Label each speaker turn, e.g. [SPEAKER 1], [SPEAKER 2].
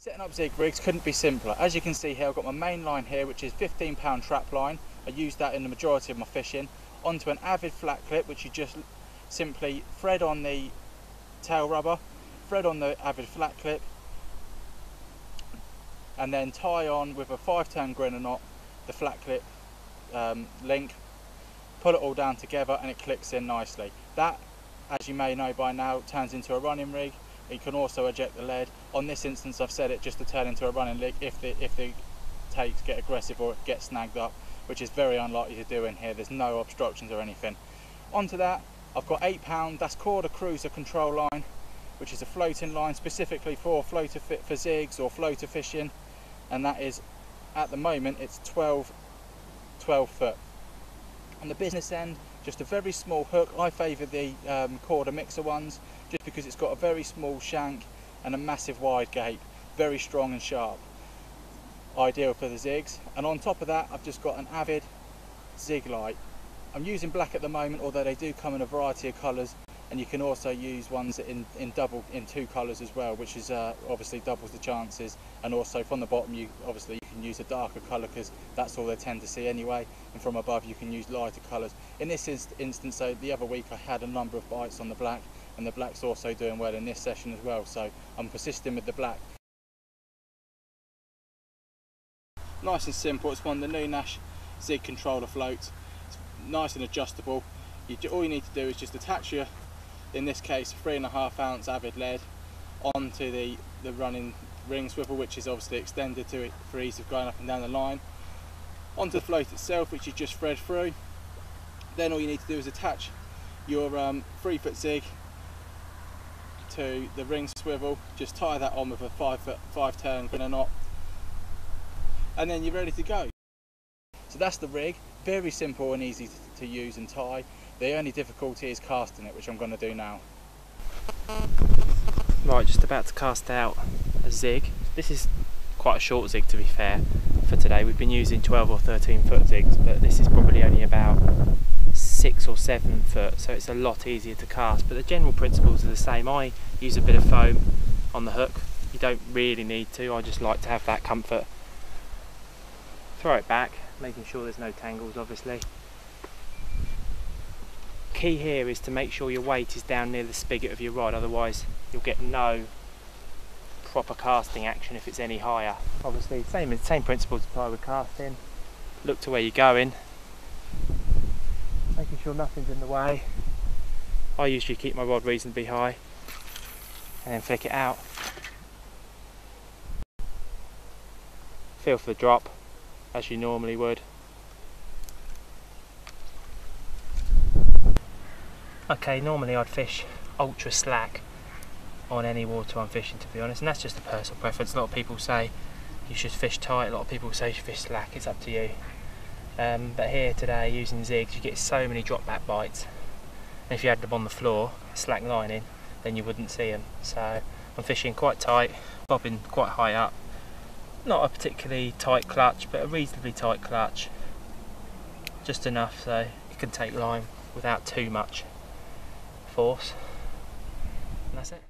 [SPEAKER 1] Setting up Zig rigs couldn't be simpler. As you can see here, I've got my main line here, which is 15-pound trap line. I use that in the majority of my fishing. Onto an Avid flat clip, which you just simply thread on the tail rubber, thread on the Avid flat clip, and then tie on with a 5-turn grinner knot the flat clip link, pull it all down together, and it clicks in nicely. That, as you may know by now, turns into a running rig. You can also eject the lead. On this instance, I've set it just to turn into a running rig if the takes get aggressive or get snagged up, which is very unlikely to do in here. There's no obstructions or anything. Onto that, I've got 8-pound, that's called a cruiser control line, which is a floating line specifically for floater fit for zigs or floater fishing, and that is, at the moment, it's 12 foot. On the business end, just a very small hook. I favour the quarter mixer ones just because it's got a very small shank and a massive wide gape, very strong and sharp, ideal for the zigs. And on top of that, I've just got an Avid zig light. I'm using black at the moment, although they do come in a variety of colours, and you can also use ones in 2 colours as well, which is obviously doubles the chances. And also from the bottom, you can use a darker colour because that's all they tend to see anyway, and from above you can use lighter colours. In this instance, so the other week I had a number of bites on the black, and the black's also doing well in this session as well, so I'm persisting with the black. Nice and simple. It's one of the new Nash Zig controller floats. It's nice and adjustable. All you need to do is just attach your, in this case, 3.5 ounce Avid lead onto the running ring swivel, which is obviously extended to it for ease of going up and down the line, onto the float itself, which you just thread through. Then all you need to do is attach your 3-foot zig to the ring swivel, just tie that on with a 5-turn grinner knot, and then you're ready to go. So that's the rig, very simple and easy to use and tie. The only difficulty is casting it, which I'm going to do now.
[SPEAKER 2] Right, just about to cast out a zig. This is quite a short zig, to be fair, for today. We've been using 12 or 13 foot zigs, but this is probably only about 6 or 7 foot, so it's a lot easier to cast, but the general principles are the same. I use a bit of foam on the hook. You don't really need to, I just like to have that comfort. Throw it back, making sure there's no tangles, obviously. Key here is to make sure your weight is down near the spigot of your rod, otherwise you'll get no proper casting action if it's any higher. Obviously same principles apply with casting. Look to where you're going, making sure nothing's in the way. I usually keep my rod reasonably high and then flick it out. Feel for the drop as you normally would. Okay, normally I'd fish ultra slack on any water I'm fishing, to be honest, and that's just a personal preference. A lot of people say you should fish tight, a lot of people say you should fish slack, it's up to you. But here today, using zigs, you get so many drop back bites, and if you had them on the floor, slack lining, then you wouldn't see them. So I'm fishing quite tight, bobbing quite high up. Not a particularly tight clutch, but a reasonably tight clutch, just enough so you can take line without too much force, and that's it.